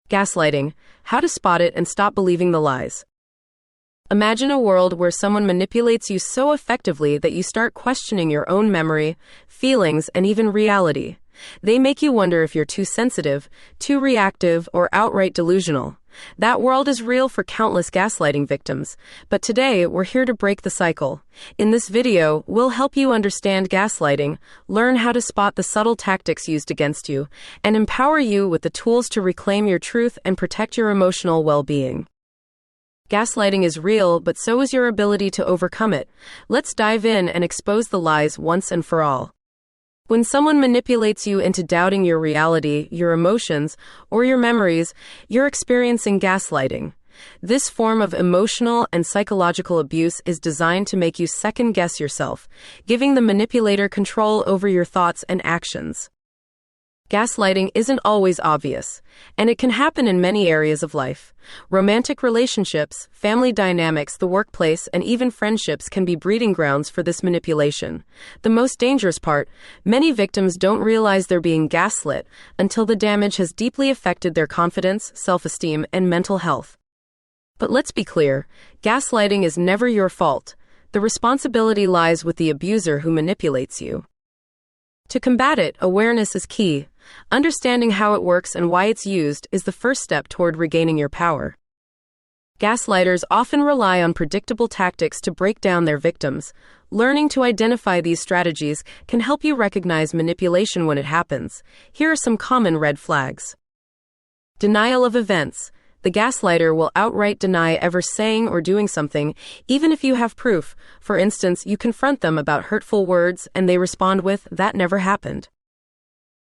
Gaslighting, how to spot it and stop believing the lies. Imagine a world where someone manipulates you so effectively that you start questioning your own memory, feelings, and even reality. They make you wonder if you're too sensitive, too reactive, or outright delusional. That world is real for countless gaslighting victims, but today we're here to break the cycle. In this video, we'll help you understand gaslighting, learn how to spot the subtle tactics used against you, and empower you with the tools to reclaim your truth and protect your emotional well-being. Gaslighting is real, but so is your ability to overcome it. Let's dive in and expose the lies once and for all. When someone manipulates you into doubting your reality, your emotions, or your memories, you're experiencing gaslighting. This form of emotional and psychological abuse is designed to make you second-guess yourself, giving the manipulator control over your thoughts and actions. Gaslighting isn't always obvious, and it can happen in many areas of life. Romantic relationships, family dynamics, the workplace, and even friendships can be breeding grounds for this manipulation. The most dangerous part, many victims don't realize they're being gaslit until the damage has deeply affected their confidence, self-esteem, and mental health. But let's be clear, gaslighting is never your fault. The responsibility lies with the abuser who manipulates you. To combat it, awareness is key. Understanding how it works and why it's used is the first step toward regaining your power. Gaslighters often rely on predictable tactics to break down their victims. Learning to identify these strategies can help you recognize manipulation when it happens. Here are some common red flags. Denial of events. The gaslighter will outright deny ever saying or doing something, even if you have proof. For instance, you confront them about hurtful words and they respond with, "That never happened."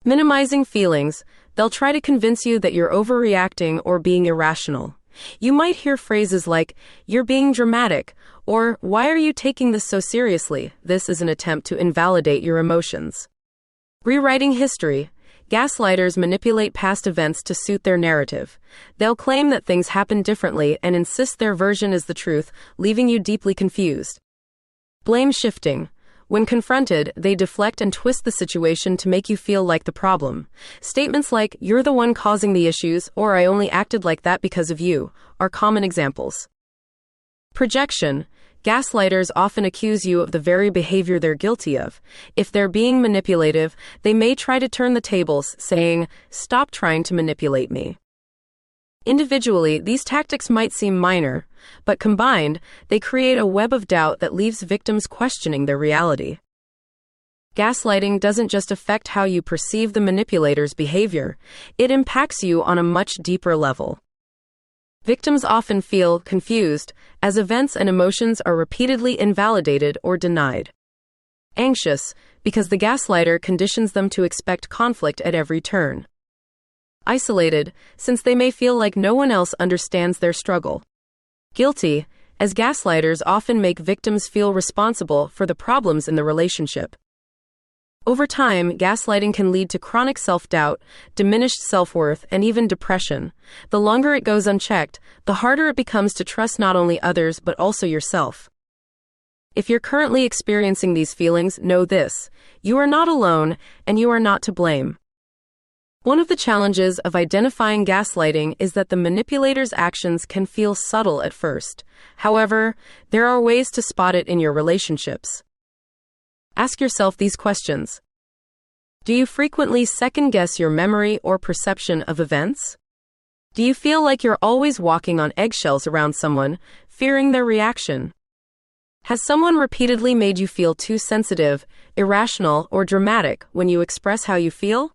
Minimizing feelings. They'll try to convince you that you're overreacting or being irrational. You might hear phrases like, "You're being dramatic," or "Why are you taking this so seriously?" This is an attempt to invalidate your emotions. Rewriting history. Gaslighters manipulate past events to suit their narrative. They'll claim that things happened differently and insist their version is the truth, leaving you deeply confused. Blame shifting. When confronted, they deflect and twist the situation to make you feel like the problem. Statements like, "You're the one causing the issues," or "I only acted like that because of you," are common examples. Projection. Gaslighters often accuse you of the very behavior they're guilty of. If they're being manipulative, they may try to turn the tables, saying, "Stop trying to manipulate me." Individually, these tactics might seem minor, but combined, they create a web of doubt that leaves victims questioning their reality. Gaslighting doesn't just affect how you perceive the manipulator's behavior, it impacts you on a much deeper level. Victims often feel confused as events and emotions are repeatedly invalidated or denied. Anxious, because the gaslighter conditions them to expect conflict at every turn. Isolated, since they may feel like no one else understands their struggle. Guilty, as gaslighters often make victims feel responsible for the problems in the relationship. Over time, gaslighting can lead to chronic self-doubt, diminished self-worth, and even depression. The longer it goes unchecked, the harder it becomes to trust not only others but also yourself. If you're currently experiencing these feelings, know this: you are not alone, and you are not to blame. One of the challenges of identifying gaslighting is that the manipulator's actions can feel subtle at first. However, there are ways to spot it in your relationships. Ask yourself these questions. Do you frequently second-guess your memory or perception of events? Do you feel like you're always walking on eggshells around someone, fearing their reaction? Has someone repeatedly made you feel too sensitive, irrational, or dramatic when you express how you feel?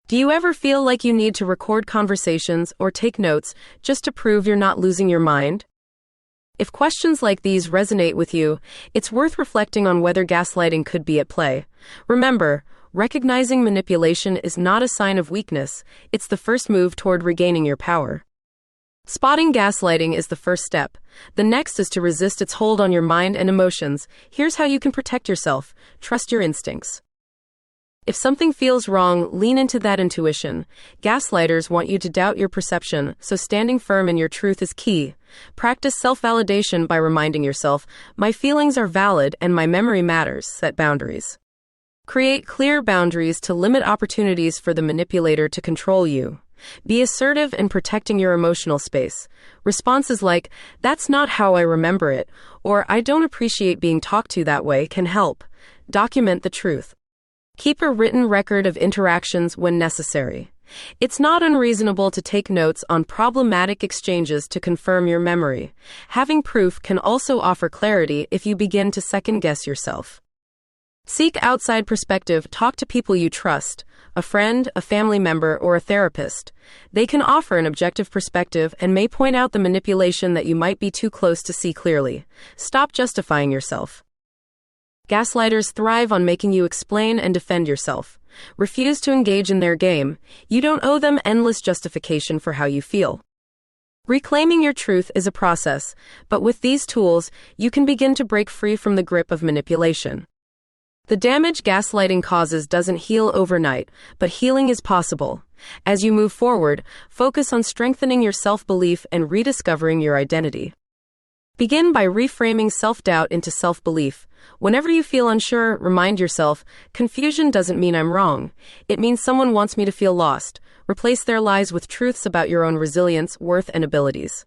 Do you ever feel like you need to record conversations or take notes just to prove you're not losing your mind? If questions like these resonate with you, it's worth reflecting on whether gaslighting could be at play. Remember, recognizing manipulation is not a sign of weakness, it's the first move toward regaining your power. Spotting gaslighting is the first step. The next is to resist its hold on your mind and emotions. Here's how you can protect yourself. Trust your instincts. If something feels wrong, lean into that intuition. Gaslighters want you to doubt your perception, so standing firm in your truth is key. Practice self-validation by reminding yourself, "My feelings are valid and my memory matters." Set boundaries. Create clear boundaries to limit opportunities for the manipulator to control you. Be assertive in protecting your emotional space. Responses like, "That's not how I remember it," or "I don't appreciate being talked to that way" can help. Document the truth. Keep a written record of interactions when necessary. It's not unreasonable to take notes on problematic exchanges to confirm your memory. Having proof can also offer clarity if you begin to second-guess yourself. Seek outside perspective. Talk to people you trust, a friend, a family member, or a therapist. They can offer an objective perspective and may point out the manipulation that you might be too close to see clearly. Stop justifying yourself. Gaslighters thrive on making you explain and defend yourself. Refuse to engage in their game. You don't owe them endless justification for how you feel. Reclaiming your truth is a process, but with these tools, you can begin to break free from the grip of manipulation. The damage gaslighting causes doesn't heal overnight, but healing is possible. As you move forward, focus on strengthening your self-belief and rediscovering your identity. Begin by reframing self-doubt into self-belief. Whenever you feel unsure, remind yourself, confusion doesn't mean I'm wrong. It means someone wants me to feel lost. Replace their lies with truths about your own resilience, worth, and abilities.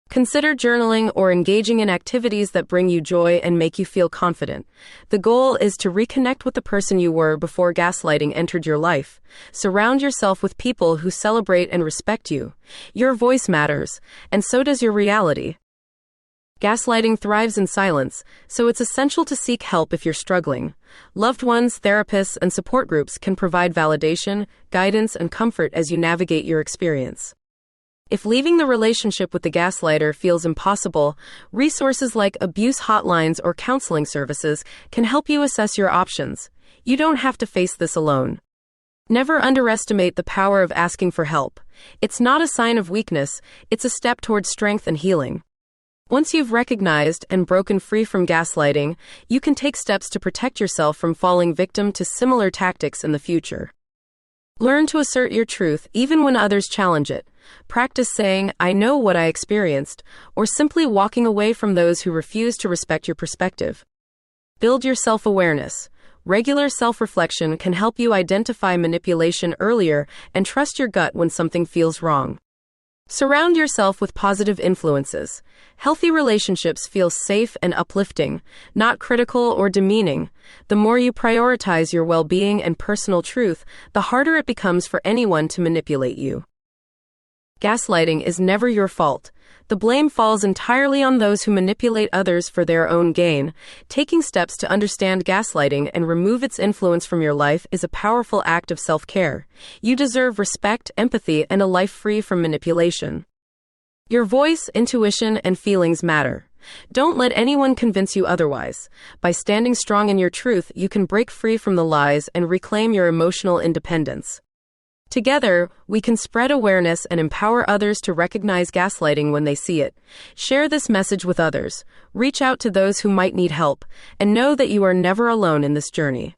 Consider journaling or engaging in activities that bring you joy and make you feel confident. The goal is to reconnect with the person you were before gaslighting entered your life. Surround yourself with people who celebrate and respect you. Your voice matters, and so does your reality. Gaslighting thrives in silence, so it's essential to seek help if you're struggling. Loved ones, therapists, and support groups can provide validation, guidance, and comfort as you navigate your experience. If leaving the relationship with the gaslighter feels impossible, resources like abuse hotlines or counseling services can help you assess your options. You don't have to face this alone. Never underestimate the power of asking for help. It's not a sign of weakness, it's a step towards strength and healing. Once you've recognized and broken free from gaslighting, you can take steps to protect yourself from falling victim to similar tactics in the future. Learn to assert your truth even when others challenge it. Practice saying, "I know what I experienced," or simply walking away from those who refuse to respect your perspective. Build your self-awareness. Regular self-reflection can help you identify manipulation earlier and trust your gut when something feels wrong. Surround yourself with positive influences. Healthy relationships feel safe and uplifting, not critical or demeaning. The more you prioritize your well-being and personal truth, the harder it becomes for anyone to manipulate you. Gaslighting is never your fault. The blame falls entirely on those who manipulate others for their own gain. Taking steps to understand gaslighting and remove its influence from your life is a powerful act of self-care. You deserve respect, empathy, and a life free from manipulation. Your voice, intuition, and feelings matter. Don't let anyone convince you otherwise. By standing strong in your truth, you can break free from the lies and reclaim your emotional independence. Together, we can spread awareness and empower others to recognize gaslighting when they see it. Share this message with others. Reach out to those who might need help, and know that you are never alone in this journey.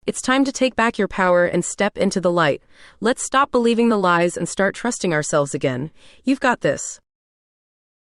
It's time to take back your power and step into the light. Let's stop believing the lies and start trusting ourselves again. You've got this.